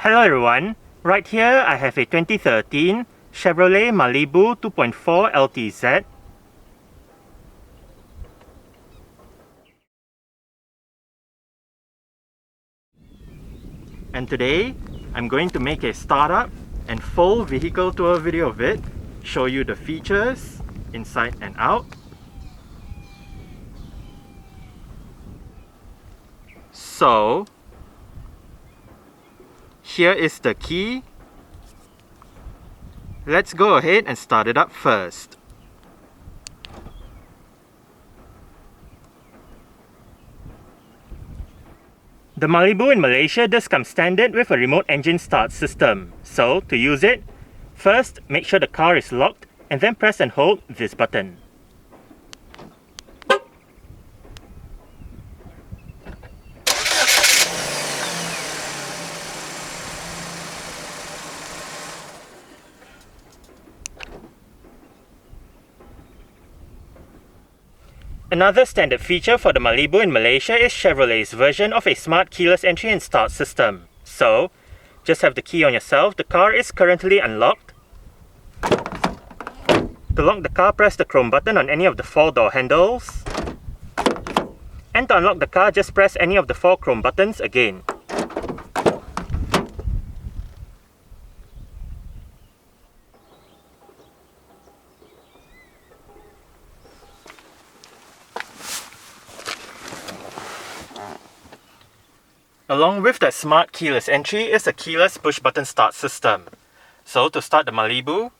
Hello everyone, right here I have a 2013 Chevrolet Malibu 2.4 LTZ. And today I'm going to make a startup and full vehicle tour video of it, show you the features inside and out. So here is the key. Let's go ahead and start it up first. The Malibu in Malaysia does come standard with a remote engine start system. So to use it, first make sure the car is locked and then press and hold this button. Another standard feature for the Malibu in Malaysia is Chevrolet's version of a smart keyless entry and start system. So, just have the key on yourself. The car is currently unlocked. To lock the car, press the chrome button on any of the 4 door handles. And to unlock the car, just press any of the 4 chrome buttons again. Along with that smart keyless entry is a keyless push button start system. So to start the Malibu,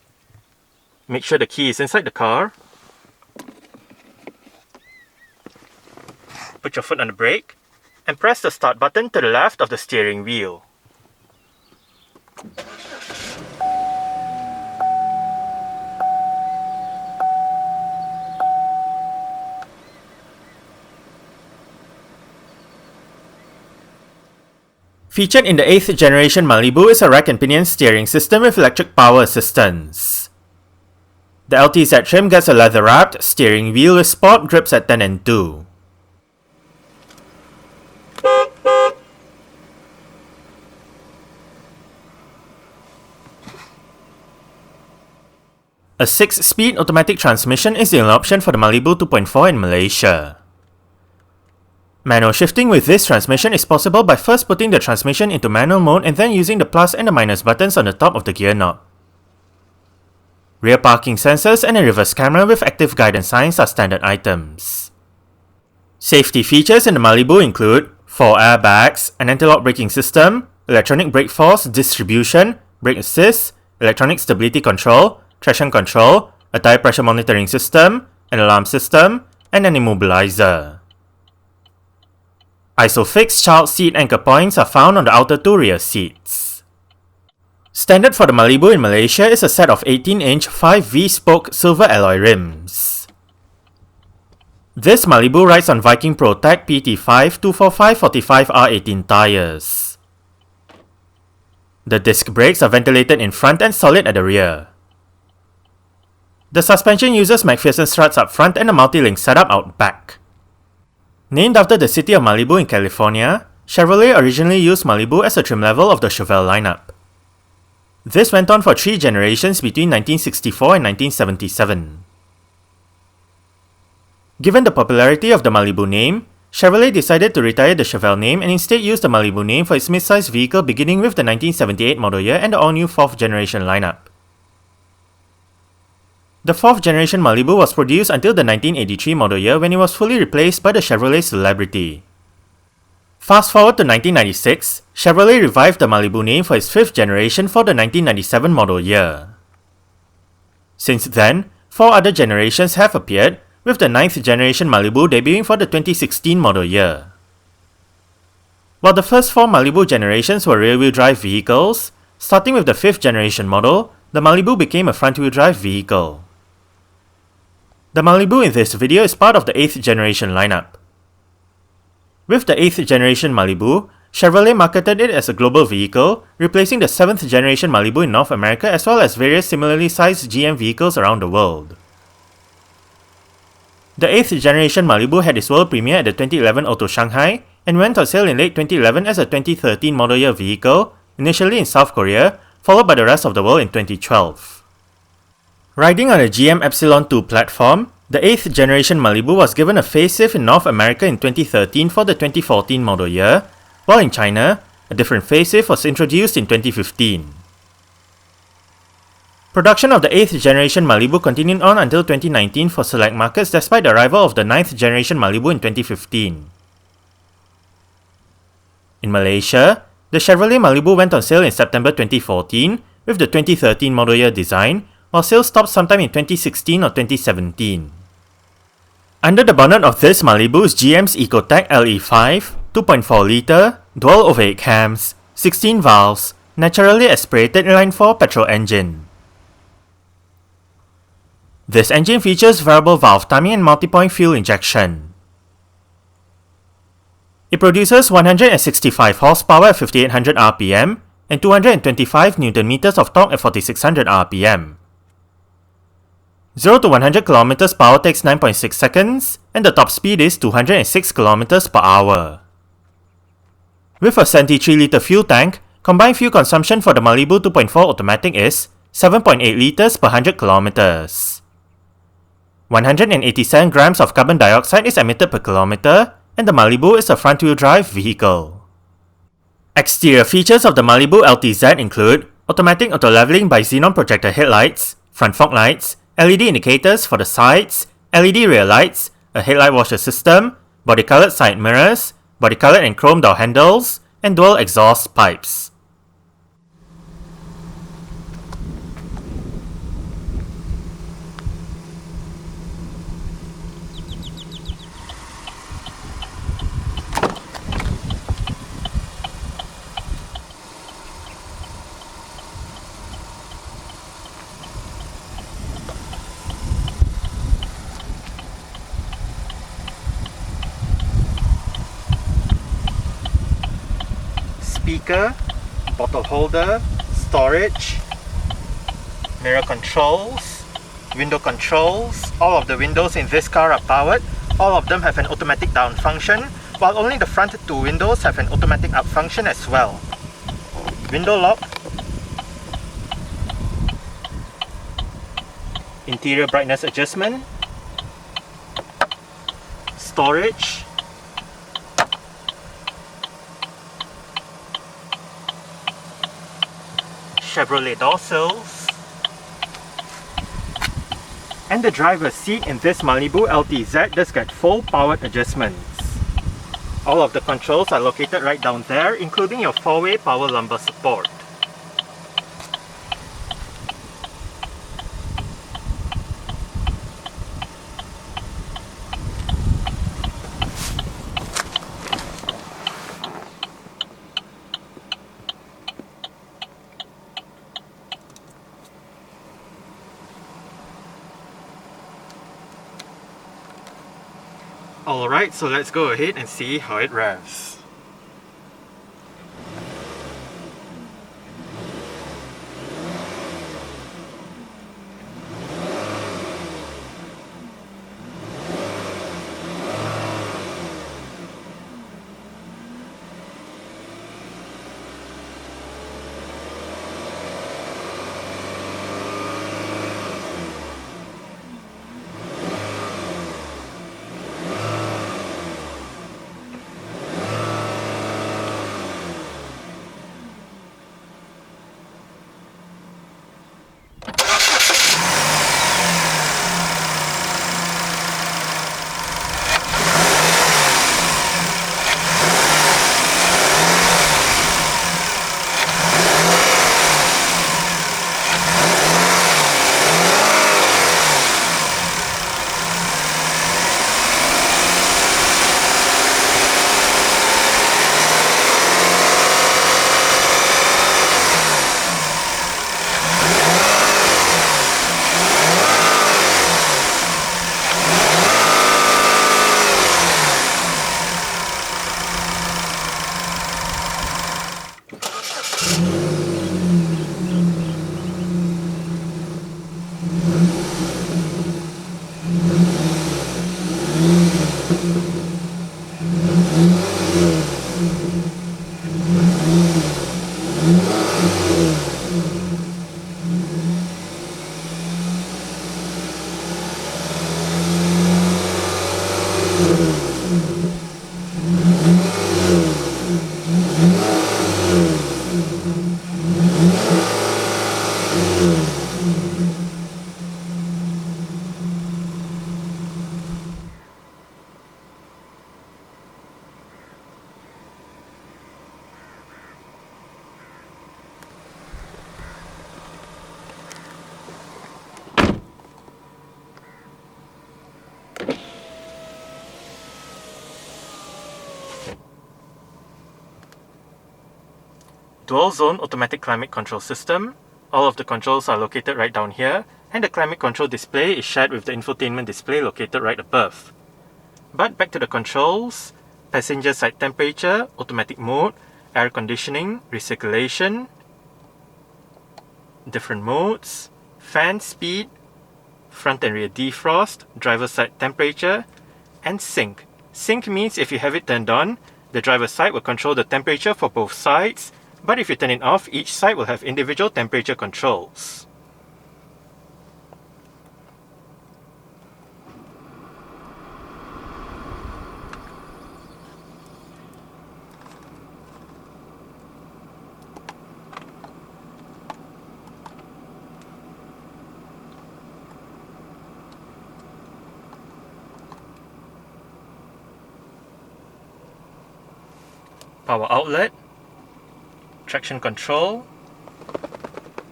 make sure the key is inside the car. Put your foot on the brake and press the start button to the left of the steering wheel. Featured in the 8th generation Malibu is a rack and pinion steering system with electric power assistance. The LTZ trim gets a leather-wrapped steering wheel with sport grips at 10 and 2. A 6-speed automatic transmission is the only option for the Malibu 2.4 in Malaysia. Manual shifting with this transmission is possible by first putting the transmission into manual mode and then using the plus and the minus buttons on the top of the gear knob. Rear parking sensors and a reverse camera with active guidance signs are standard items. Safety features in the Malibu include 4 airbags, an anti-lock braking system, electronic brake force distribution, brake assist, electronic stability control, traction control, a tire pressure monitoring system, an alarm system, and an immobilizer. Isofix child seat anchor points are found on the outer 2 rear seats. Standard for the Malibu in Malaysia is a set of 18-inch 5V-spoke silver alloy rims. This Malibu rides on Viking ProTech PT5 245/45R18 tires. The disc brakes are ventilated in front and solid at the rear. The suspension uses McPherson struts up front and a multi-link setup out back. Named after the city of Malibu in California, Chevrolet originally used Malibu as a trim level of the Chevelle lineup. This went on for 3 generations between 1964 and 1977. Given the popularity of the Malibu name, Chevrolet decided to retire the Chevelle name and instead use the Malibu name for its mid-size vehicle beginning with the 1978 model year and the all-new 4th generation lineup. The 4th generation Malibu was produced until the 1983 model year when it was fully replaced by the Chevrolet Celebrity. Fast forward to 1996, Chevrolet revived the Malibu name for its 5th generation for the 1997 model year. Since then, 4 other generations have appeared, with the 9th generation Malibu debuting for the 2016 model year. While the first 4 Malibu generations were rear-wheel drive vehicles, starting with the 5th generation model, the Malibu became a front-wheel drive vehicle. The Malibu in this video is part of the 8th generation lineup. With the 8th generation Malibu, Chevrolet marketed it as a global vehicle, replacing the 7th generation Malibu in North America as well as various similarly sized GM vehicles around the world. The 8th generation Malibu had its world premiere at the 2011 Auto Shanghai and went on sale in late 2011 as a 2013 model year vehicle, initially in South Korea, followed by the rest of the world in 2012. Riding on a GM Epsilon 2 platform, the 8th generation Malibu was given a facelift in North America in 2013 for the 2014 model year, while in China, a different facelift was introduced in 2015. Production of the 8th generation Malibu continued on until 2019 for select markets despite the arrival of the 9th generation Malibu in 2015. In Malaysia, the Chevrolet Malibu went on sale in September 2014 with the 2013 model year design, while sales stopped sometime in 2016 or 2017. Under the bonnet of this Malibu is GM's Ecotec LE5, 2.4 litre, dual overhead cams, 16 valves, naturally aspirated inline-4 petrol engine. This engine features variable valve timing and multi-point fuel injection. It produces 165 horsepower at 5800 rpm and 225 Nm of torque at 4600 rpm. 0 to 100 km per hour takes 9.6 seconds, and the top speed is 206 km per hour. With a 73-litre fuel tank, combined fuel consumption for the Malibu 2.4 automatic is 7.8 litres per 100 km. 187 grams of carbon dioxide is emitted per kilometer, and the Malibu is a front-wheel drive vehicle. Exterior features of the Malibu LTZ include automatic auto-leveling by xenon projector headlights, front fog lights, LED indicators for the sides, LED rear lights, a headlight washer system, body-colored side mirrors, body-colored and chrome door handles, and dual exhaust pipes. Speaker, bottle holder, storage, mirror controls, window controls. All of the windows in this car are powered. All of them have an automatic down function, while only the front two windows have an automatic up function as well. Window lock, interior brightness adjustment, storage, Chevrolet door sills, and the driver's seat in this Malibu LTZ does get full powered adjustments. All of the controls are located right down there, including your 4-way power lumbar support. Alright, so let's go ahead and see how it revs. Dual zone automatic climate control system. All of the controls are located right down here, and the climate control display is shared with the infotainment display located right above. But back to the controls: passenger side temperature, automatic mode, air conditioning, recirculation, different modes, fan speed, front and rear defrost, driver side temperature, and sync. Sync means if you have it turned on, the driver's side will control the temperature for both sides, but if you turn it off, each side will have individual temperature controls. Power outlet, traction control,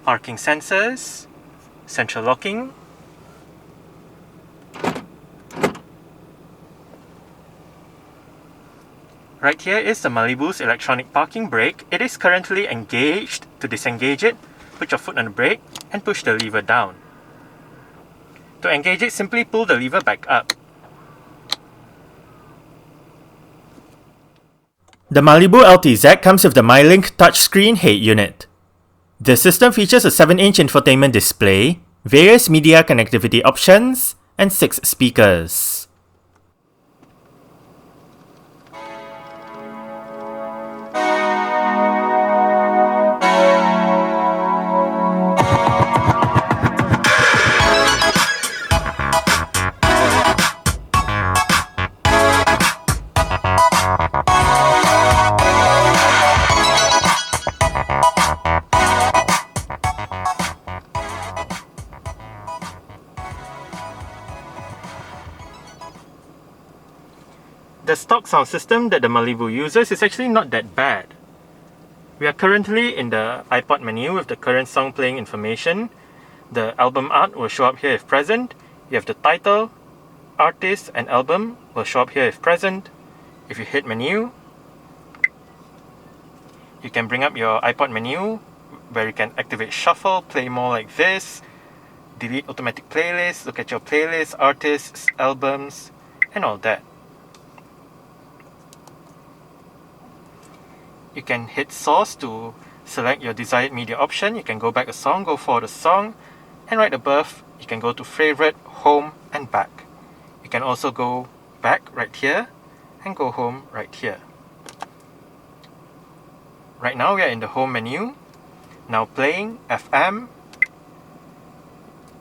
parking sensors, central locking, right here is the Malibu's electronic parking brake. It is currently engaged. To disengage it, put your foot on the brake and push the lever down. To engage it, simply pull the lever back up. The Malibu LTZ comes with the MyLink touchscreen head unit. The system features a 7-inch infotainment display, various media connectivity options, and 6 speakers. The stock sound system that the Malibu uses is actually not that bad. We are currently in the iPod menu with the current song playing information. The album art will show up here if present. You have the title, artist, and album will show up here if present. If you hit menu, you can bring up your iPod menu where you can activate shuffle, play more like this, delete automatic playlists, look at your playlists, artists, albums, and all that. You can hit source to select your desired media option. You can go back a song, go forward a song, and right above you can go to favorite, home, and back. You can also go back right here and go home right here. Right now we are in the home menu. Now playing FM.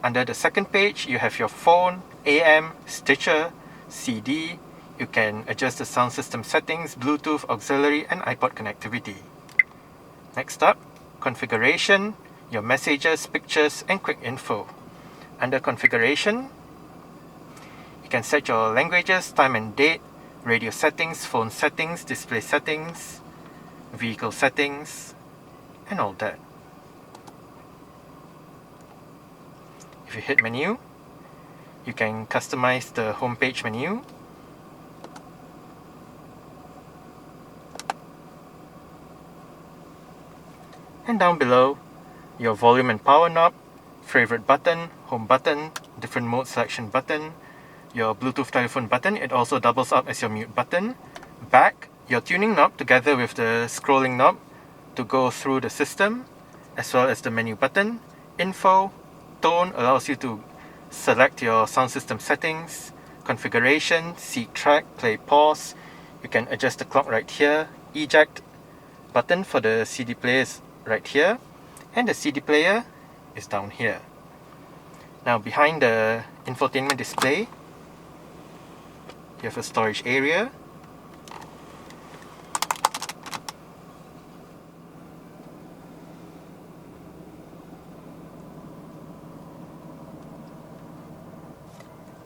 Under the second page you have your phone, AM, Stitcher, CD. You can adjust the sound system settings, Bluetooth, auxiliary, and iPod connectivity. Next up, configuration, your messages, pictures, and quick info. Under configuration, you can set your languages, time and date, radio settings, phone settings, display settings, vehicle settings, and all that. If you hit menu, you can customize the homepage menu. And down below, your volume and power knob, favorite button, home button, different mode selection button, your Bluetooth telephone button. It also doubles up as your mute button. Back, your tuning knob together with the scrolling knob to go through the system, as well as the menu button. Info, tone allows you to select your sound system settings. Configuration, seek track, play pause. You can adjust the clock right here. Eject button for the CD players right here, and the CD player is down here. Now behind the infotainment display, You have a storage area.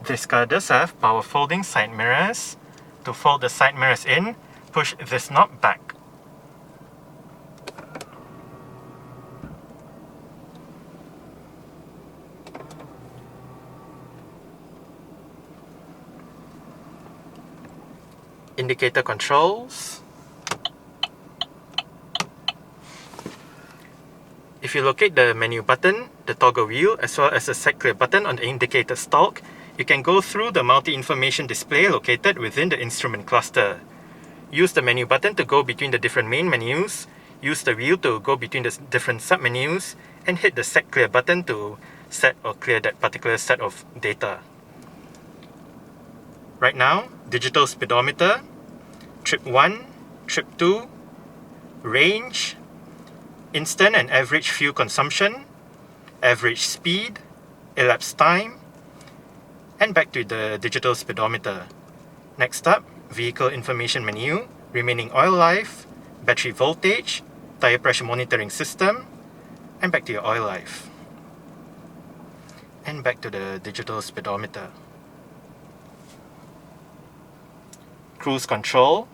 This car does have power folding side mirrors. To fold the side mirrors in, push this knob back. Indicator controls. If you locate the menu button, the toggle wheel, as well as the set clear button on the indicator stalk, you can go through the multi-information display located within the instrument cluster. Use the menu button to go between the different main menus, use the wheel to go between the different sub-menus, and hit the set clear button to set or clear that particular set of data. Right now, digital speedometer, trip 1, trip 2, range, instant and average fuel consumption, average speed, elapsed time, and back to the digital speedometer. Next up, vehicle information menu, remaining oil life, battery voltage, tire pressure monitoring system, and back to your oil life. And back to the digital speedometer. Cruise control,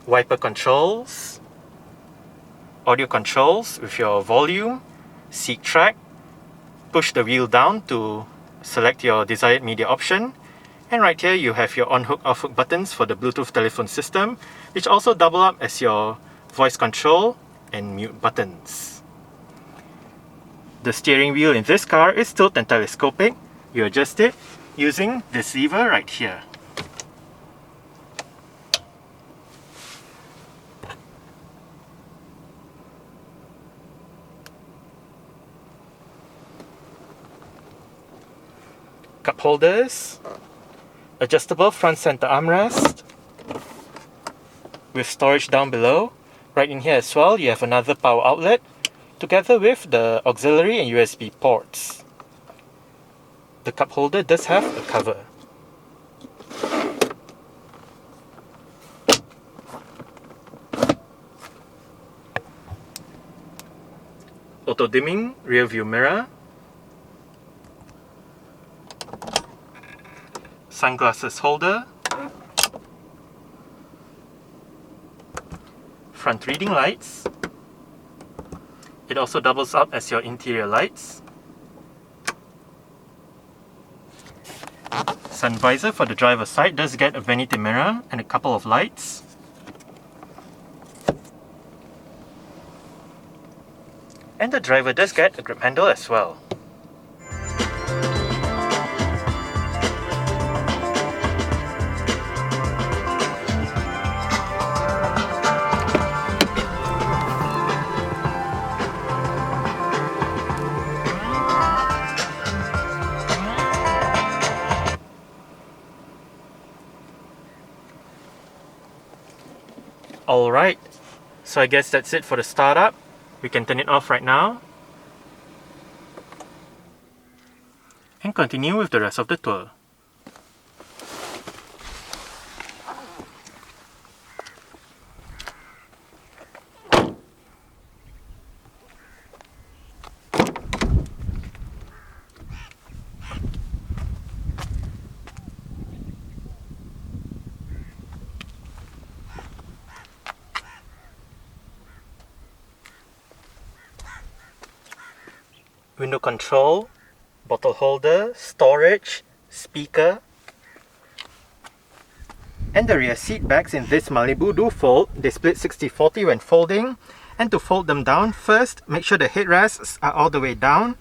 wiper controls, audio controls with your volume, seat track, push the wheel down to select your desired media option, and right here you have your on-hook, off-hook buttons for the Bluetooth telephone system, which also double up as your voice control and mute buttons. The steering wheel in this car is tilt and telescopic. You adjust it using this lever right here. Cup holders, adjustable front center armrest with storage down below. Right in here as well, you have another power outlet together with the auxiliary and USB ports. The cup holder does have a cover. Auto dimming rear view mirror, sunglasses holder, front reading lights. It also doubles up as your interior lights. Sun visor for the driver's side does get a vanity mirror and a couple of lights. And the driver does get a grip handle as well. Alright, so I guess that's it for the startup. We can turn it off right now and continue with the rest of the tour. Window control, bottle holder, storage, speaker, and the rear seat backs in this Malibu do fold. They split 60-40 when folding, and to fold them down, first make sure the headrests are all the way down,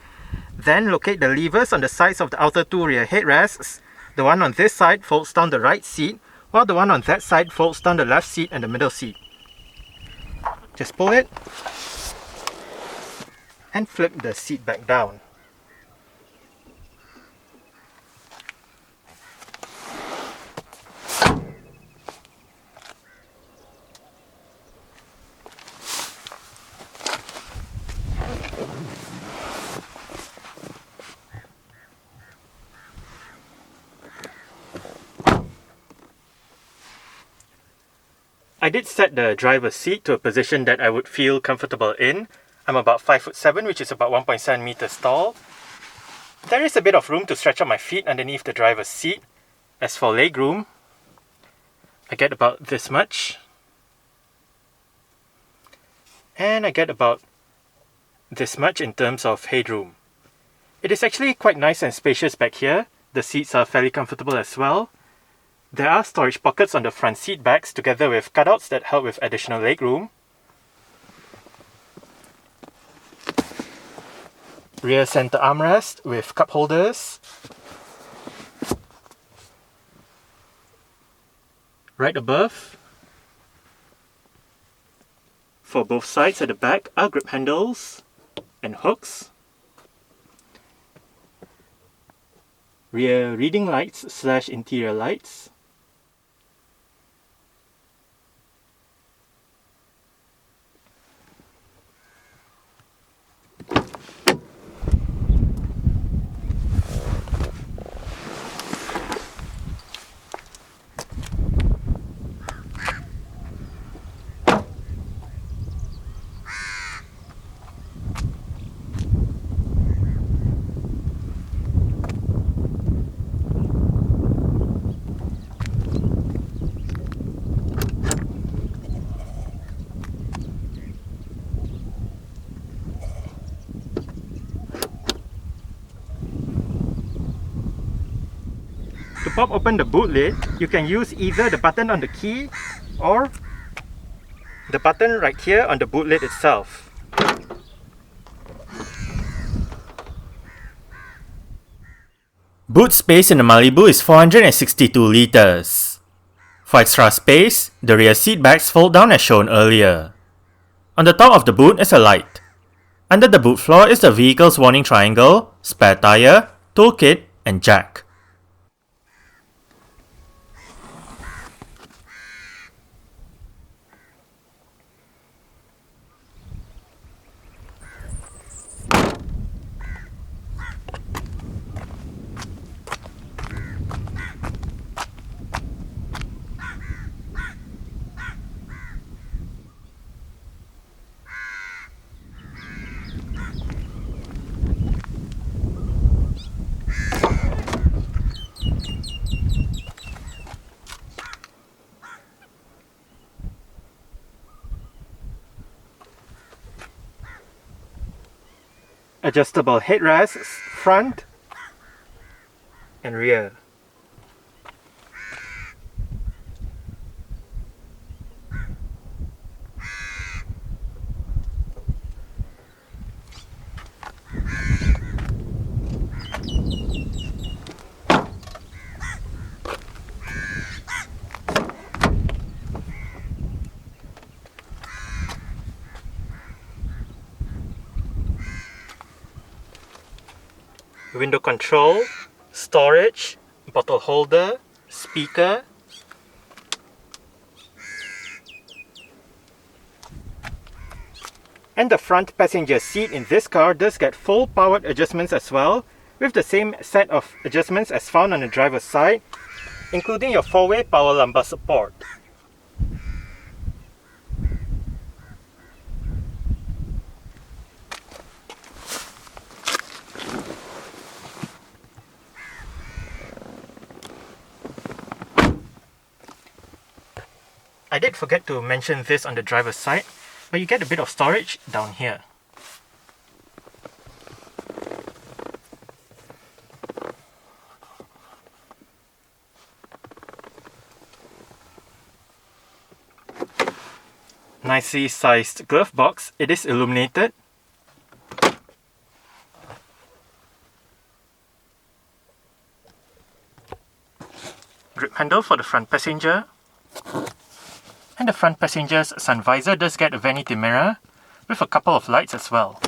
then locate the levers on the sides of the outer two rear headrests. The one on this side folds down the right seat, while the one on that side folds down the left seat and the middle seat. Just pull it and flip the seat back down. I did set the driver's seat to a position that I would feel comfortable in. I'm about 5'7", which is about 1.7 meters tall. There is a bit of room to stretch out my feet underneath the driver's seat. As for legroom, I get about this much. And I get about this much in terms of headroom. It is actually quite nice and spacious back here. The seats are fairly comfortable as well. There are storage pockets on the front seat backs together with cutouts that help with additional legroom. Rear center armrest with cup holders. Right above, for both sides at the back, are grip handles and hooks. Rear reading lights / interior lights. To pop open the boot lid, you can use either the button on the key or the button right here on the boot lid itself. Boot space in the Malibu is 462 liters. For extra space, the rear seat backs fold down as shown earlier. On the top of the boot is a light. Under the boot floor is the vehicle's warning triangle, spare tire, toolkit, and jack. Adjustable headrests, front and rear. Window control, storage, bottle holder, speaker, and the front passenger seat in this car does get full powered adjustments as well, with the same set of adjustments as found on the driver's side, including your 4-way power lumbar support. I did forget to mention this on the driver's side, but you get a bit of storage down here. Nicely sized glove box. It is illuminated. Grip handle for the front passenger. And the front passenger's sun visor does get a vanity mirror with a couple of lights as well.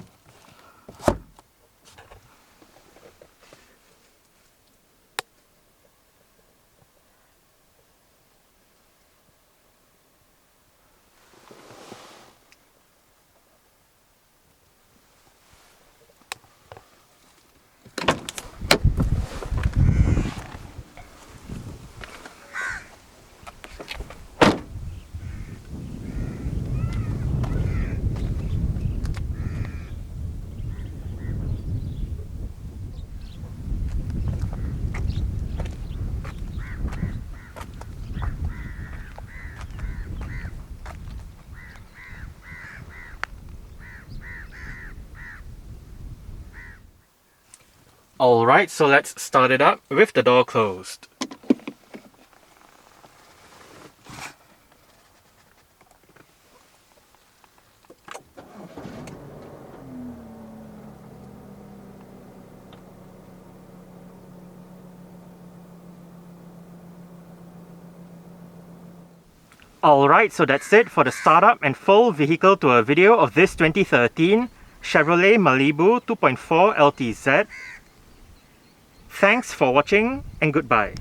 Alright, so let's start it up with the door closed. Alright, so that's it for the startup and full vehicle tour video of this 2013 Chevrolet Malibu 2.4 LTZ. Thanks for watching and goodbye.